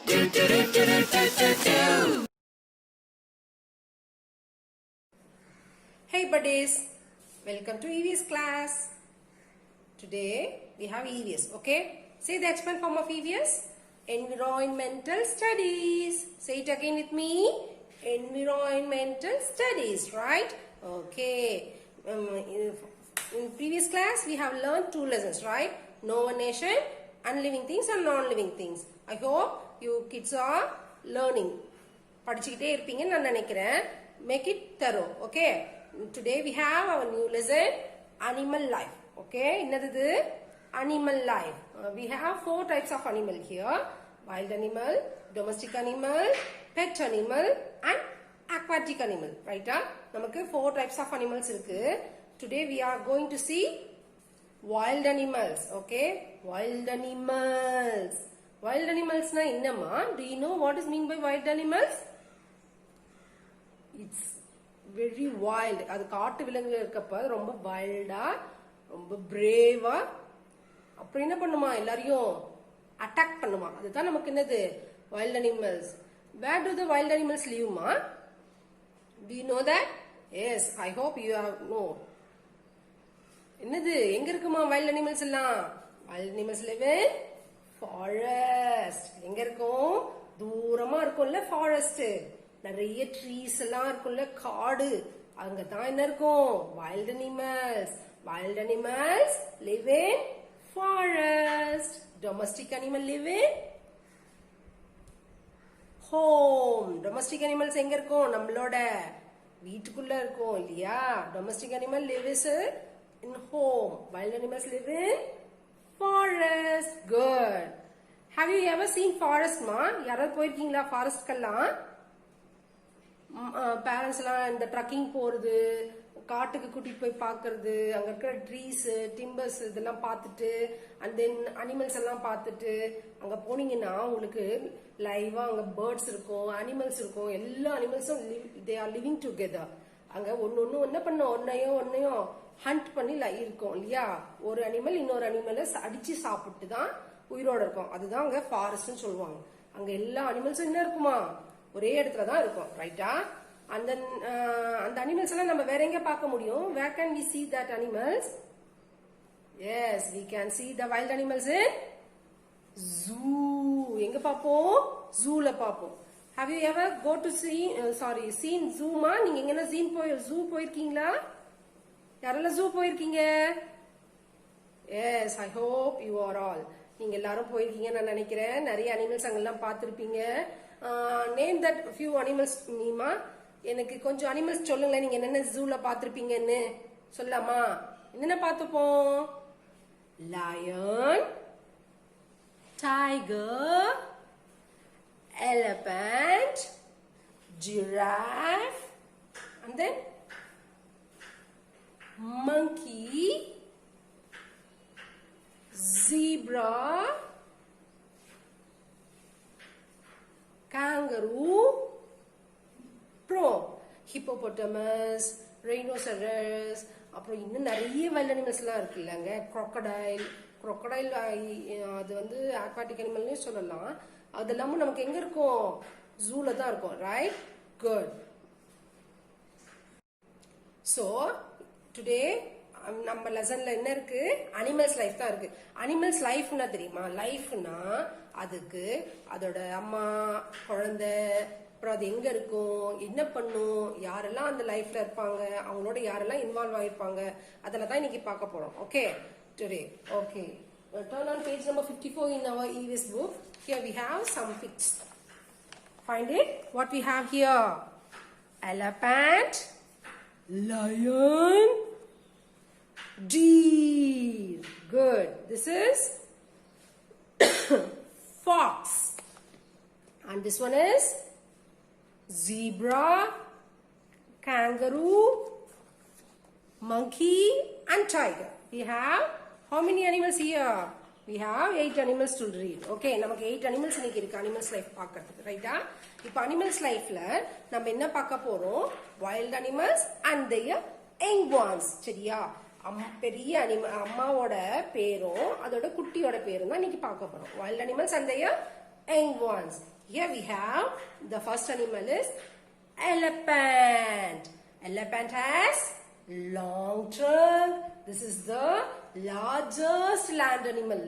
Hey buddies, welcome to EVS class. Today we have EVS, okay? Say the expand form of EVS. Environmental studies. Say it again with me. Environmental studies, right? Okay. In previous class we have learned 2 lessons, right? Known nation and living things and non-living things. I hope you kids are learning. படிச்சிட்டே இருப்பீங்கன்னு நான் நினைக்கிறேன். Make it thorough, okay? Today we have our new lesson, animal life. Okay, என்னது animal life. We have 4 types of animal here: wild animal, domestic animal, pet animal, and aquatic animal. Right? நமக்கு 4 types of animals இருக்கு. Today we are going to see wild animals. Okay, wild animals. Wild animals na என்னமா? Do you know what is mean by wild animals? It's very wild. அது காட்டு விலங்கு இருக்கப்ப ரொம்ப வைல்டா, ரொம்ப பிரேவா, அப்புறம் என்ன பண்ணுமா, எல்லாரையும் அட்டாக் பண்ணுமா. அதுதான் நமக்கு என்னது wild animals. Where do the wild animals live, ma? Do you know that? Yes, I hope you have know. என்னது எங்க இருக்குமா wild animals எல்லாம்? Wild animals live in forest. எங்க இருக்கும்? தூரமா இருக்கும்ல forest. நிறைய ட்ரீஸ் எல்லாம் இருக்கும்ல காடு, அங்க தான் என்ன இருக்கும்? wild animals. Wild animals live in forest. Domestic animal live in home. Domestic animals எங்க இருக்கும்? நம்மளோட வீட்டுக்குள்ள இருக்கும் இல்லையா? Domestic animal lives in home. Wild animals live in forest. Good. Have you ever seen forest, ma? யாராவது போயிருக்கீங்களா ஃபாரஸ்ட்க்கெல்லாம்? Parents எல்லாம் இந்த ட்ரக்கிங் போறது, காட்டுக்கு கூட்டிட்டு போய் பாக்குறது, அங்க இருக்கிற ட்ரீஸ், டிம்பர்ஸ் இதெல்லாம் பார்த்துட்டு, அண்ட் தென் அனிமல்ஸ் எல்லாம் பார்த்துட்டு, அங்க போனீங்கன்னா உங்களுக்கு லைவா அங்க பேர்ட்ஸ் இருக்கும், அனிமல்ஸ் இருக்கும், எல்லா அனிமல்ஸும் தே ஆர் லிவிங் டுகெதர். அங்க ஒன்னு என்ன பண்ண ஒன்னையும் ஹண்ட் பண்ணி இருக்கும் இல்லையா? ஒரு அனிமல் இன்னொரு அனிமலை அடிச்சு சாப்பிட்டு தான் உயிரோட இருக்கும். அதுதான் அங்க ஃபாரஸ்ட்னு சொல்லுவாங்க. அங்க எல்லா அனிமல்ஸும் என்ன இருக்குமா? ஒரே இடத்துல தான் இருக்கும். ரைட்டா? அந்த அனிமல்ஸ் எல்லாம் நம்ம வேற எங்க பார்க்க முடியும்? Where can we see that animals? Yes, we can see the wild animals in zoo. எங்க பாப்போம்? ஜூல பாப்போம். Have you ever go to seen zoo ma? நீங்க எங்கனா zoo போயிருக்கீங்களா? யாரெல்லாம் zoo போயிருக்கீங்க? Yes, I hope you are all. நீங்க எல்லாரும் போயிருக்கீங்க நான் நினைக்கிறேன். நிறைய அனிமல்ஸ் அங்கெல்லாம் பார்த்திருப்பீங்க. நேம் தட் ஃபியூ அனிமல்ஸ் நீமா. எனக்கு கொஞ்சம் அனிமல்ஸ் சொல்லுங்களேன், நீங்க என்னென்ன ஜூல பார்த்திருப்பீங்கன்னு சொல்லலாமா? என்னென்ன பார்த்துப்போம்? Lion, tiger, elephant, giraffe, and then monkey, zebra, kangaroo, hippopotamus, rhinoceros, அப்புறம் இன்னும் நிறைய வைல்ட் அனிமல்ஸ் எல்லாம் இருக்குல்லங்க. crocodile அது வந்து aquatic animalனே சொல்லலாம். அதெல்லாமும் நமக்கு எங்க இருக்கும்? ஜூல தான் இருக்கும். ரைட்? குட். சோ டுடே நம்ம லெசன்ல என்ன இருக்கு? அனிமல்ஸ் லைஃப் தான் இருக்கு. அனிமல்ஸ் லைஃப்னா தெரியுமா? லைஃப்னா அதுக்கு அதோட அம்மா, குழந்தை, அப்புறம் அது எங்க இருக்கும், என்ன பண்ணும், யாரெல்லாம் அந்த லைஃப்ல இருப்பாங்க, அவங்களோட யாரெல்லாம் இன்வால்வ் ஆயிருப்பாங்க, அதெல்லாம் தான் இன்னைக்கு பார்க்க போறோம். Okay, today. Okay, turn on page number 54 in our EVS book. Here we have some pics. Find it. What we have here? Elephant, lion, deer. Good. This is fox. And this one is zebra, kangaroo, monkey, and tiger. We have how many animals here? We have 8 animals to read. Okay, நமக்கு 8 animals இன்னைக்கு இருக்கு animals life பார்க்கிறதுக்கு. ரைட்டா? இப்போ animals லைஃப்ல நம்ம என்ன பார்க்க போறோம்? wild animals and their young ones. சரியா? பெரிய அம்மாவோட பேரும் அதோட குட்டியோட பேரும் தான் இன்னைக்கு பார்க்க போறோம். wild animals and their young ones. Here we have the first animal is elephant. Elephant has long trunk. This is the largest land animal.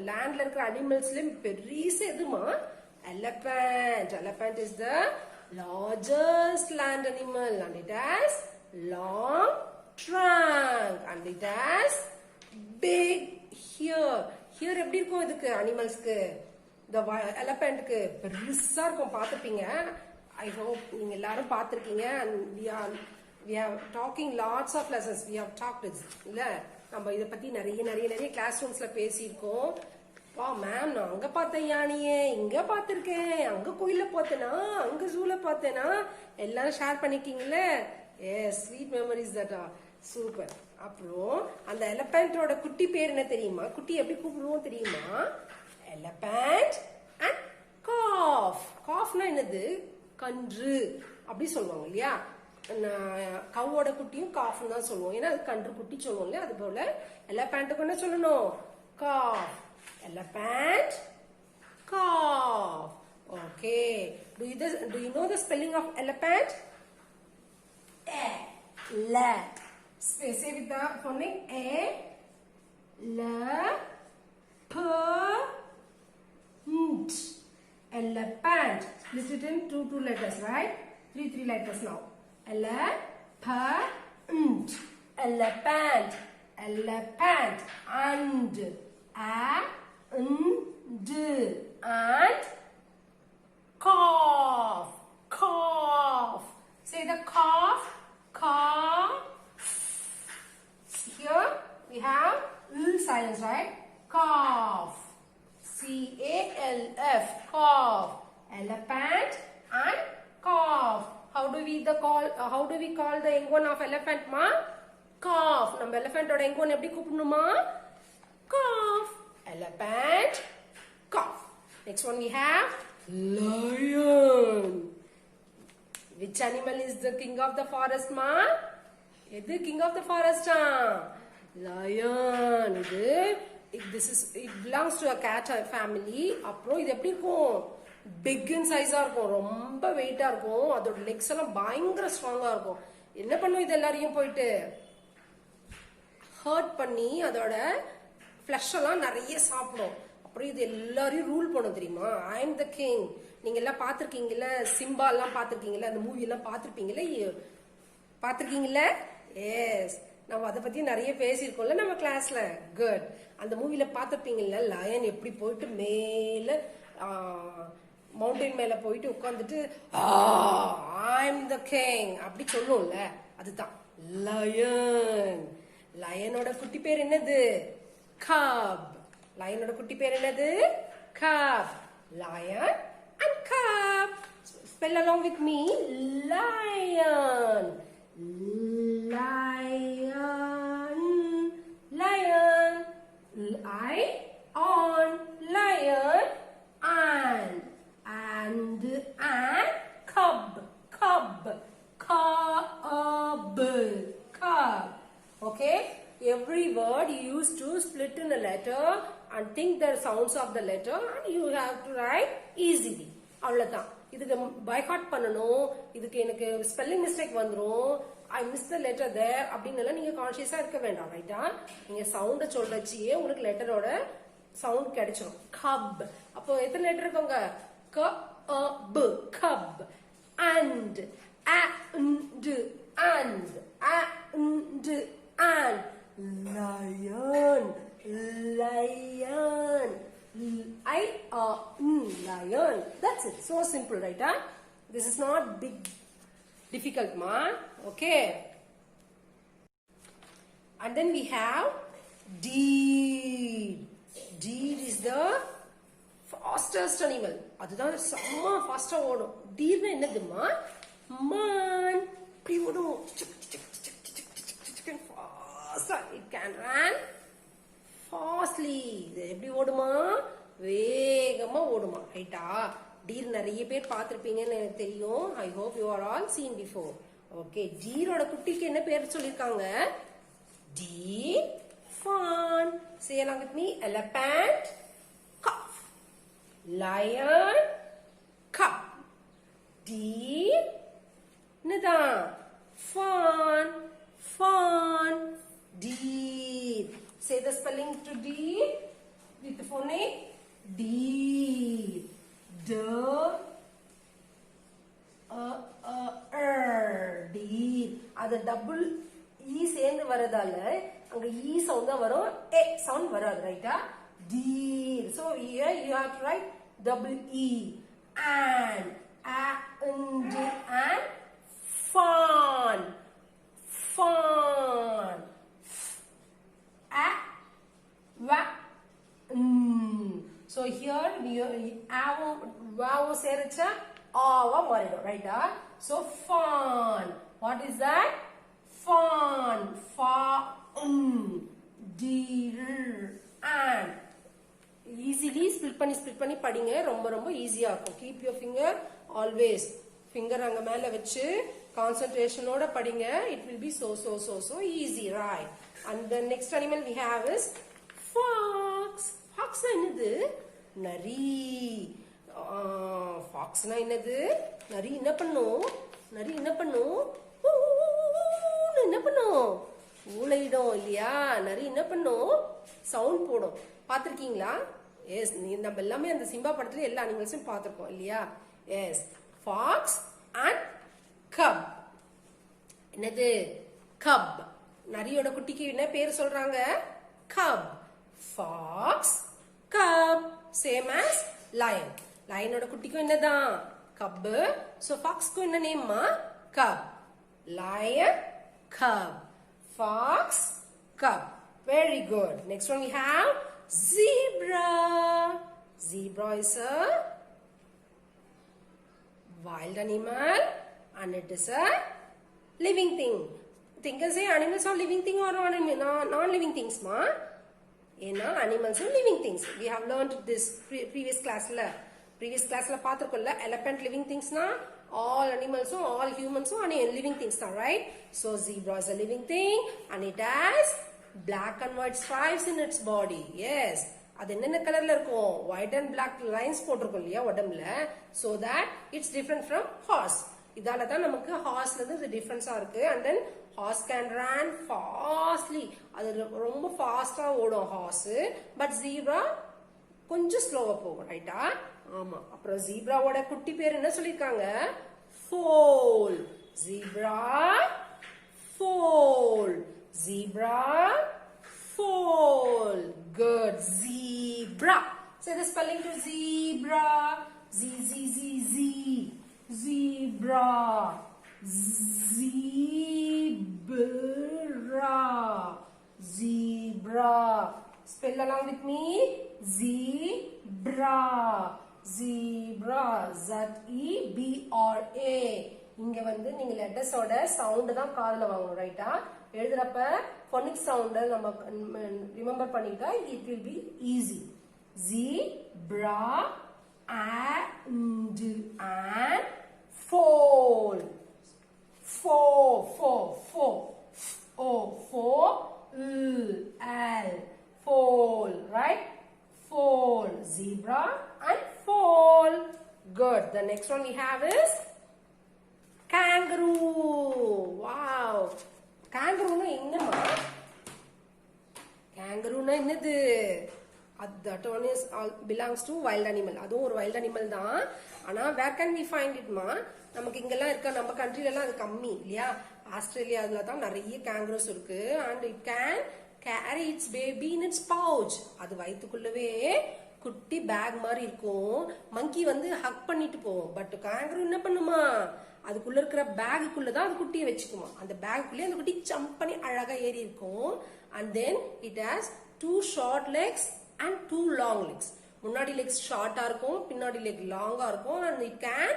Land la irukra animals la perisa eduma elephant. Elephant is the largest land animal and it has long trunk and it has big ear. Ear எப்படி இருக்கும் இதுக்கு அனிமல்ஸ்க்கு the elephant க்கு பெருசா இருக்கும் பாத்துப்பீங்க. I hope நீங்க எல்லாரும் பாத்திருக்கீங்க and we are talking lots of lessons. We have talked இல்ல நம்ம இத பத்தி நிறைய கிளாஸ் ரூம்ஸ்ல பேசியிருக்கோம். வா மேம் நான் அங்க பார்த்தேன் யானையே, இங்க பார்த்திருக்கேன், அங்க கோயில்ல பார்த்தேனா, அங்க ஜூல பார்த்தேனா, எல்லாரும் ஷேர் பண்ணிருக்கீங்களே. Yes, sweet memories that are super. அப்புறம் அந்த எலபென்ட்டோட குட்டி பேர் என்ன தெரியுமா? குட்டி எப்படி கூப்பிடுவோம் தெரியுமா? எலபென்ட் அண்ட் காஃப். காஃப்னா என்னது? கன்று அப்படி சொல்லுவாங்க இல்லையா? கவோட குட்டியும் காஃப்னு தான் சொல்லுவோம், ஏன்னா அது கன்று குட்டி சொல்லுவோம் இல்லையா? அது போல எலபென்ட்டுக்கு என்ன சொல்லணும்? Cough. Elephant, calf. Okay. Do you know the spelling of elephant? La. Say with the phonic A, la, p, nt. Elephant. Split it in two letters, right? Three letters now. Elephant. Elephant. Elephant. And and cough. Cough. Say the cough. Cough. Here we have silence, right? Cough. C-A-L-F. Cough. Elephant and cough. How do we call the young one of elephant, ma? Cough. நம்ம elephant ஓட young one எப்படி கூப்பிடணுமா? Cough. Elephant, cough. Next one we have lion. Which animal is the king of the forest, ma? Is the king of the forest, lion. It belongs to a cat family. அப்புறம் இது எப்படி இருக்கும்? Big in size இருக்கும், ரொம்ப வெயிட்டா இருக்கும், அதோட Lex எல்லாம் பயங்கர ஸ்ட்ராங்கா இருக்கும். என்ன பண்ணும் இது எல்லாரையும் போயிட்டு ஹர்ட் பண்ணி அதோட ஃப்ளஷ் எல்லாம் நிறைய சாப்பிடும். அப்புறம் இது எல்லாரையும் ரூல் பண்ணும் தெரியுமா? I am the king. நீங்க எல்லாம் பாத்திருக்கீங்கல்ல, சிம்பா எல்லாம் பாத்திருக்கீங்கல்ல, அந்த மூவி எல்லாம் பாத்திருக்கீங்கல்ல? எஸ், நம்ம அதை பத்தி நிறைய பேசியிருக்கோம்ல நம்ம கிளாஸ்ல. குட். அந்த மூவில பாத்திருப்பீங்கல்ல, லயன் எப்படி போயிட்டு மேல மவுண்டைன் மேல போயிட்டு உட்காந்துட்டு ஐ எம் த கிங் அப்படி சொல்லும்ல, அதுதான் லயன். லயனோட குட்டி பேர் என்னது? Cub. Lionோட குட்டி பேர் என்னது? Cub. Lion and cub. Spell along with me. Lion. Lion. Lion. I-on. Lion. And cub. Cub. Cub. Cub. Okay? Every word you use to split in a letter and think the sounds of the letter and you have to write easily. அவ்வளவுதான். இதுக்கு by heart பண்ணணும். இதுக்கு எனக்கு spelling mistake வந்துரும், I miss the letter தேர் அப்படின்னு நீங்க கான்சியஸா இருக்க வேண்டாம். ரைட்டா? நீங்க சவுண்ட சொல்றச்சியே உங்களுக்கு லெட்டரோட சவுண்ட் கிடைச்சிடும். கப். அப்போ எத்தனை லெட்டர் இருக்குங்க? க அ ப. Cup. And and and lion. Lion. Lion. That's it. So simple, right? This is not big difficult, ma. Okay. And then we have deer. Deer is the fastest animal. அதுதான் செம்ம ஃபாஸ்டா ஓடும். டீர்னா என்னதுமா? மான். இப்படி ஓடும். It can run fastly. எப்படி ஓடுமா? வேகமா ஓடுமா. ரைட்டா? டீர் நிறைய பேர் பார்த்திருப்பீங்கன்னு எனக்கு தெரியும். I hope you are all seen before. Okay. டீரோட குட்டிக்கு என்ன பேர் சொல்லிருக்காங்க? Deer fawn. Say along with me. Elephant, calf. lion, cup. D, nida, fawn, fawn. Deer. Say the spelling to deer with the phonic. Deer. D, deer. அது double E சேர்ந்து வரதால அங்க E sound தான் வரும், A sound வராது, ரைட்டா? Deer. So here you have to write double E. And and fawn, fawn. So here wow சேருச்சா ஆவா மாறிடும், ரைட்டா? So fawn. What is that? Fawn. Deer. And easily split பண்ணி படிங்க, ரொம்ப ரொம்ப ஈஸியா இருக்கும். Keep your finger always finger அங்க மேல வச்சு கான்சென்ட்ரேஷனோட படிங்க. It will be so easy, right? And the next animal we have is fox. Fox என்னது? நரி. Fox என்னது? நரி என்ன பண்ணும்? ஊளையிடும் இல்லையா? நரி என்ன பண்ணும்? சவுண்ட் போடும். பாத்திருக்கீங்களா? எஸ், நம்ம எல்லாமே அந்த சிம்பா படத்துல எல்லா அனிமல்ஸும் பார்த்திருக்கோம் இல்லையா? Yes, fox and cub. என்னது? கப். நரியோட குட்டிக்கு என்ன பேர் சொல்றாங்க? Cub. Fox, cub. Same as lion. லயனோட குட்டிக்கும் என்னதான்? கப். சோ ஃபாக்ஸ்க்கு என்ன நேம்மா? Cub. Lion, cub. Fox, cub. Very good. Next one we have zebra. Zebra is a wild animal and it is a living thing. Think as say animals are living thing or non-living things, ma? Animals are living things. We have learned this previous class la. Previous class la paathukolla elephant living things na, all animals all humans are living things now, right? So zebra is a living thing and it has black and white stripes in its body. Yes, அது என்னென்ன கலர்ல இருக்கும்? white and black lines போட்டிருக்கும் இல்லையா உடம்புல? so that it's different from horse. இதால தான் நமக்கு ஹார்ஸ்ல இருந்து டிஃபரன்ஸா இருக்கு. and then horse can run fastly. அது ரொம்ப ஃபாஸ்டா ஓடும் ஹார்ஸ். பட் zebra கொஞ்சம் ஸ்லோவா போகும், ரைட்டா? ஆமா. அப்புறம் ஜீப்ராவோட குட்டி பேர் என்ன சொல்லிருக்காங்க? foal. Zebra, foal. Zebra, foal. Good. Zebra. Say the spelling to zebra. Z. Zebra. Zebra. Spell along with me. Zebra. Zebra. Z-E-B-R-A. இங்க வந்து நீங்க லெட்டர்ஸோட சவுண்ட் தான் காதுல வாங்கணும், ரைட்டா? எழுதுறப்ப phonic sound நம்ம ரிமெம்பர் பண்ணிட்டா it will be easy. Zebra and foal. Foal, right? Foal. Zebra and foal. Good. The next one we have is kangaroo. Wow. Kangaroo na என்னமா? Kangaroo na என்னது? That one is belongs to wild animal. அதுவும் ஒரு wild animal தான். ஆனா where can we find it ma? நமக்கு இங்கெல்லாம் இருக்க நம்ம கண்ட்ரில எல்லாம் அது கம்மி இல்லையா? ஆஸ்திரேலியால தான் நிறைய kangaroos இருக்கு. and it can carry its baby in its pouch. அது வயித்துக்குள்ளவே குட்டி பேக் மாதிரி இருக்கும். மங்கி வந்து ஹக் பண்ணிட்டு போகும். பட் kangaroo என்ன பண்ணுமா? அதுக்குள்ள இருக்கிற பேக்குள்ள தான் அது குட்டியை வச்சுக்குமா. அந்த பேக்குள்ளே அந்த குட்டி ஜம்ப் பண்ணி அழகா ஏறி இருக்கும். and then it has 2 short legs and 2 long legs. முன்னாடி legs ஷார்ட்டா இருக்கும், பின்னாடி leg லாங்கா இருக்கும். and it can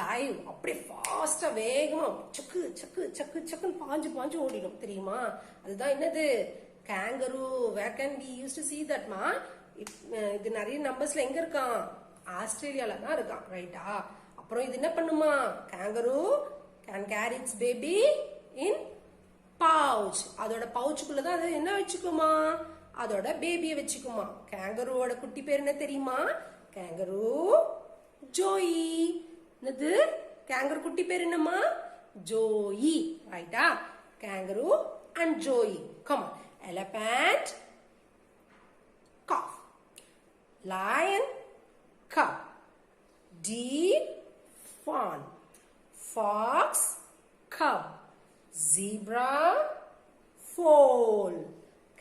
dive. அப்படியே ஃபாஸ்டா வேகமா சக்கு சக்கு சக்கு சக்குன்னு பாஞ்சு ஓடிடும், தெரியுமா? அதுதான் என்னது? kangaroo. where can we used to see that ma? இது நிறைய நம்பர்ஸ்ல எங்க இருக்கான்? ஆஸ்திரேலியால தான் இருக்கான், ரைட்டா? அப்புறம் இது என்ன பண்ணுமா? kangaroo can carry its baby in pouch. அதோட பவுச்சுக்குள்ள தான் அது என்ன வச்சுக்குமா? அதோட பேபியை வச்சுக்குமா. kangarooவோட குட்டி பேர் என்ன தெரியுமா? kangaroo, Joey. என்னது kangaroo குட்டி பேர் என்னம்மா Joey, right? Kangaroo and Joey. Come on. Elephant, calf. Lion, cub. Deer, fawn. Fox, cub. Zebra, foal.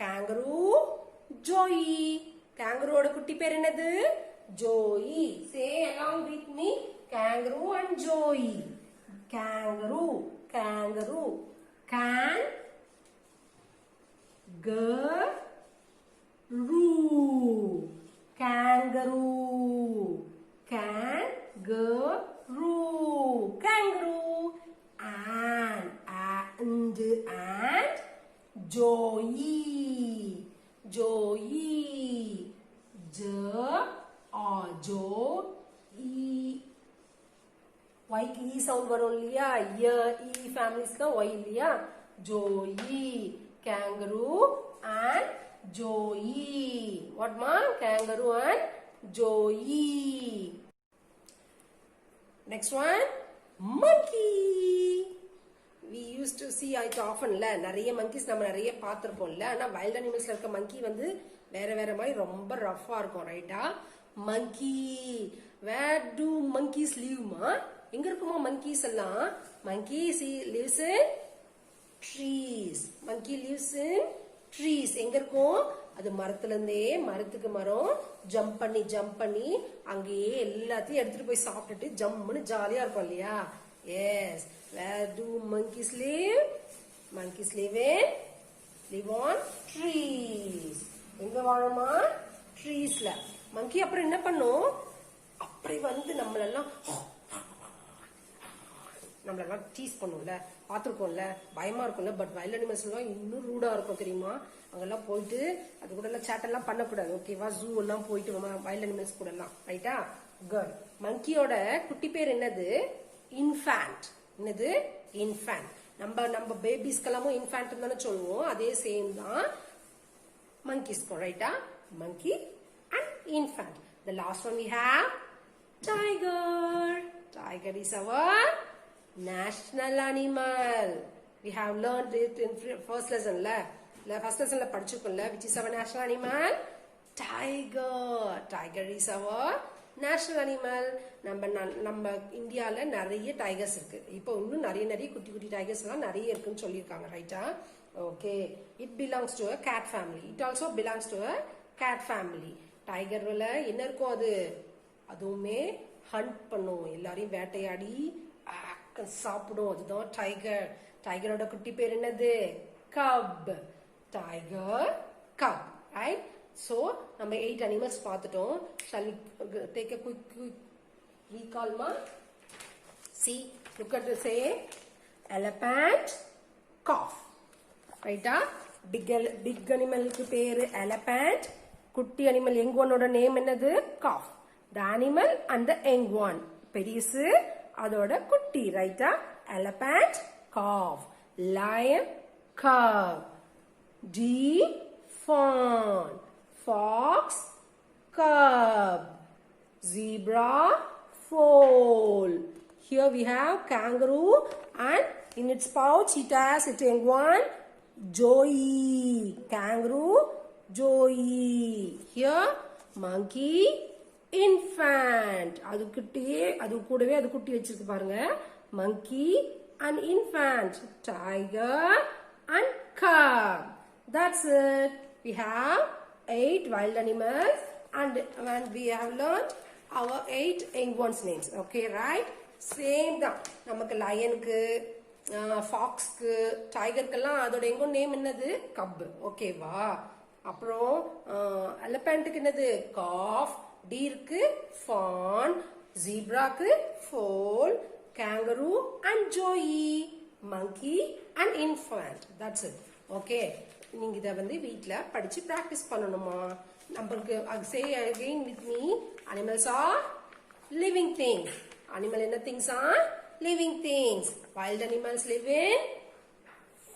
Kangaroo, Joey. Kangaroo oda kutti per enadhu Joey. Say along with me, kangaroo and Joey. Kangaroo, kangaroo. Can, roo. Kangaroo, kangaroo. Kangaroo. And Joey. Joey. Y க்கு E sound வரும் இல்லையா E families தான் Y இல்லையா Joey. Kangaroo and Joey. What ma? Kangaroo and Joey. Next one, monkey. We used to see it often la நிறைய monkeys நம்ம நிறைய பாத்திருப்போம்ல ஆனா wild animalsல இருக்க monkey வந்து வேற வேற மாதிரி ரொம்ப ரஃப்பா இருக்கும் ரைட்டா monkey. Where do monkeys live ma? எங்க இருக்குமா monkeys எல்லாம் monkeys lives in trees. Monkey lives in trees. எங்க இருக்கும் அது மரத்துல இருந்தே மரத்துக்கு மரம் ஜம்ப் பண்ணி அங்கேயே எல்லாத்தையும் எடுத்துட்டு போய் சாப்பிட்டுட்டு ஜம்முன்னு ஜாலியா இருக்கும் இல்லையா yes. Where do monkeys live? Monkeys live on trees. எங்க வாழுமா treesல monkey அப்புறம் என்ன பண்ணும் அப்படி வந்து நம்மளெல்லாம் டீஸ் பண்ணும்ல பார்த்துருக்கோம்ல பயமா இருக்கும்ல பட் வைல்ட் அனிமல்ஸ் எல்லாம் இன்னும் ரூடா இருக்கும் தெரியுமா அங்கெல்லாம் போயிட்டு அது கூட எல்லாம் சேட்டெல்லாம் பண்ணக்கூடாது ஓகேவா ஜூ எல்லாம் போயிட்டு வைல்ட் அனிமல்ஸ் கூட எல்லாம் ரைட்டா குட் மங்கியோட குட்டி பேர் என்னது இன்ஃபேண்ட் என்னது இன்ஃபேண்ட் நம்ம பேபிஸ்க்கெல்லாமும் இன்ஃபேண்ட் தானே சொல்லுவோம் அதே சேம் தான் monkeysக்கும் ரைட்டா monkey and infant. The last one we have tiger. Tiger is our national animal. We have learned it in first lesson la படிச்சிருக்கோம்ல which is our national animal tiger. Tiger is our national animal. நம்ம இந்தியால நிறைய tigers இருக்கு இப்போ இன்னும் நிறைய குட்டி குட்டி tigers எல்லாம் நிறைய இருக்குன்னு சொல்லியிருக்காங்க ரைட்டா okay. It belongs to a cat family. It also belongs to a cat family. Tiger வல என்ன இருக்கும் அதுவுமே ஹண்ட் பண்ணும் எல்லாரையும் வேட்டையாடி சாப்பிடும் அதுதான் டைகர் டைகரோட குட்டி பேர் என்னது cub. Tiger, cub, right? So நம்ம 8 animals பார்த்துட்டோம். Shall we take a quick recall ma? See, look at the say elephant, calf. ரைட்டா பிக் அனிமலுக்கு பேரு எலபண்ட் குட்டி அனிமல் யங் ஒன்னோட நேம் என்னது calf the animal and the young one பெரிசு அதோட குட்டி ரைட்டா elephant calf lion cub deer fawn fox cub zebra foal. Here we have kangaroo and in its pouch it has its young one Joey. Kangaroo, Joey. Here, monkey, infant. அது கூடவே அது குட்டி வச்சிருக்கு பாருங்க monkey and infant. Tiger and cub. That's it. We have 8 wild animals and we have learned our 8 young ones names. Okay, right? Same தான் நமக்கு லயனுக்கு ஃபாக்ஸ்க்கு டைகருக்கெல்லாம் அதோட எங்க நேம் என்னது கப் ஓகேவா அப்புறம் எலபண்ட்டுக்கு என்னது காஃப் டீருக்கு ஃபான் ஜீப்ராக்கு foal kangaroo and joey monkey and infant. That's it. Okay. நீங்க இத வந்து வீட்ல படிச்சு பிராக்டீஸ் பண்ணனுமா நமக்கு say again with me animals are living things. Animal என்ன things are living things. Wild animals live in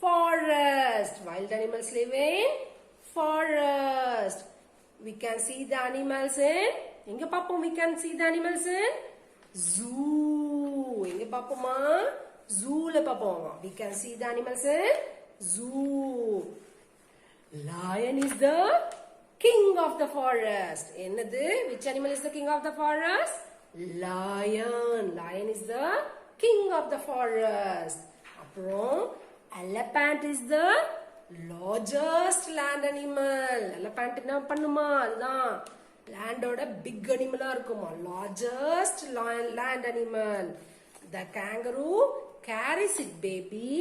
forest. Wild animals live in forest. We can see the animals in எங்க பாப்போம் we can see the animals in zoo. எங்க பாப்போமா zooல பாப்போம். We can see the animals in zoo. Lion is the king of the forest. என்னது? Which animal is the king of the forest? Lion. Lion is the king of the forest. அப்புறம் elephant is the largest land animal. Elephant என்ன பண்ணுமா? அதுதான் landோட big animal இருக்குமா. Largest land animal. The kangaroo carries its baby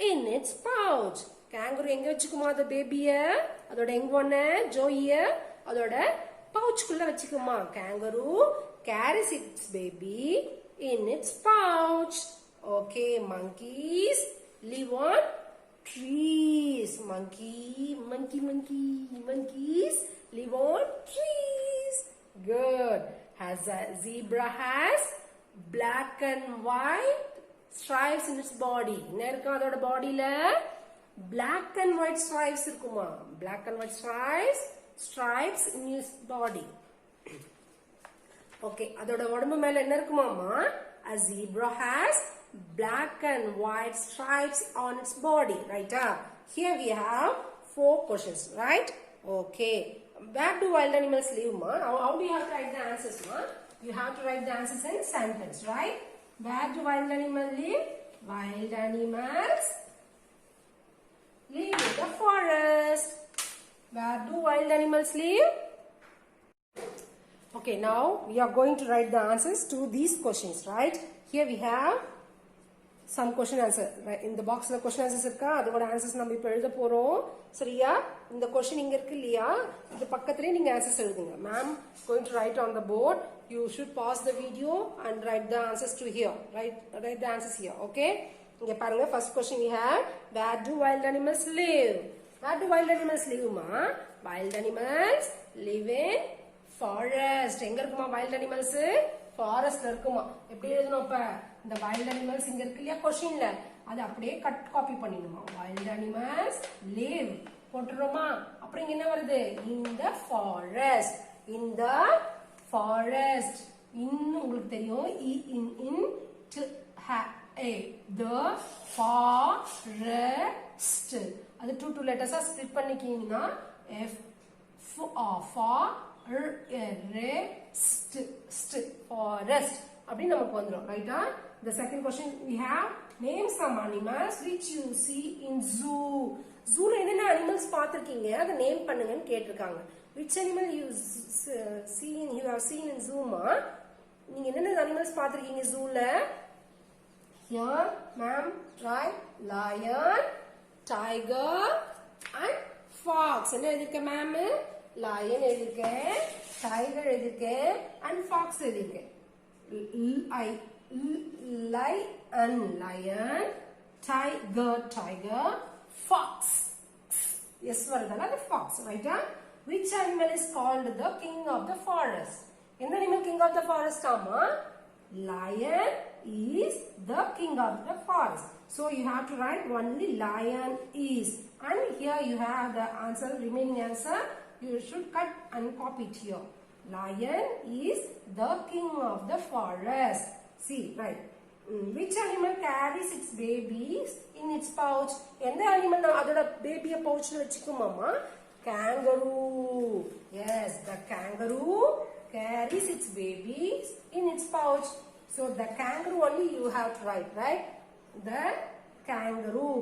in its pouch. Kangaroo எங்க வச்சுக்குமா அந்த பேபிய? அதோட எங்க ஒண்ணு ஜோயிய அதோட பவுச்சுக்குள்ள வச்சுக்குமா. Kangaroo carries its baby in its pouch. Okay, monkeys live on trees. Monkeys live on trees. Good. Has a zebra has black and white stripes in its body. என்ன இருக்கு அதோட பாடியில? Black and white stripes இருக்குமா. Black and white stripes in its body. Okay, அதோட உடம்பு மேல என்ன இருக்குமாமா? A zebra has black and white stripes on its body, right? Here we have 4 questions, right? Okay. Where do wild animals live, ma? How do you have to write the answers, ma? You have to write the answers in sentence, right? Where do wild animals live? Wild animals live in the forest. Where do wild animals live? Okay, now we are going to write the answers to these questions, right? Here we have some question answer. Right? In the box la question answers irukka adoda answers நம்ம இப்ப எழுத போறோம். சரியா? இந்த question இங்க இருக்கு இல்லையா? இது பக்கத்துலயே நீங்க answers எழுதுங்க. Ma'am going to write on the board. You should pause the video and write the answers to here. Write the answers here, okay? இங்க பாருங்க first question we have, where do wild animals live? Where do wild animals live, ma? Wild animals live in forest. எங்க இருக்குமா wild animals? Forest இருக்குமா. எப்படி எழுதணும் அப்ப? இந்த wild animals இங்க இருக்கு இல்லையா questionல அது அப்படியே கட் காப்பி பண்ணிடுமா. Wild animals live போட்டுறோமா. அப்புறம் இங்க என்ன வருது? In the forest. In the forest. உங்களுக்கு தெரியும் in to a the forest. அது two letters split பண்ணிக்கிங்கன்னா f forest அப்படி நமக்கு வந்துரும். ரைட்டா? The second question we have, name some animals which you see in zoo. Zooல என்னென்ன animals பார்த்திருக்கீங்க அத நேம் பண்ணுங்கன்னு கேட்டிருக்காங்க. Which animal you have seen in zoo, ma? நீங்க என்னென்ன animals பார்த்திருக்கீங்க zooல? Here, ma'am, right? Lion, tiger and fox. என்ன எழுதிருக்கேன் ma'am? Lion எழுதிருக்கேன், tiger எழுதிருக்கேன் and fox எழுதிருக்கேன். Lion, tiger, fox. Yes, வருதல்ல the fox, right? Which animal is called the king of the forest? எந்த animal king of the forest ஆமா? Lion is the king of the forest. So you have to write only lion is. And here you have the answer, remaining answer. You should cut and copy it here. Lion is the king of the forest. See, right? Which animal carries its babies in its pouch? எந்த animal அதோட baby pouchல வச்சுக்குமாமா? Kangaroo. Yes, the kangaroo carries its babies in its pouch. So the kangaroo only you have to write, right? The kangaroo.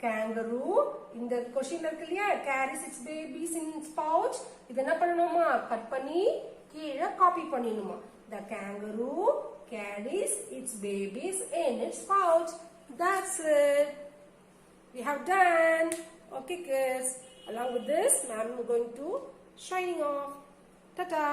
Kangaroo. இந்த question இருக்கு இல்லையா? Carries its babies in its pouch. இது என்ன பண்ணணுமா? Cut பண்ணி கீழே copy பண்ணிடணுமா. The kangaroo carries its babies in its pouch. That's it. We have done. Okay, kids. Along with this, ma'am is going to signing off. Ta-ta.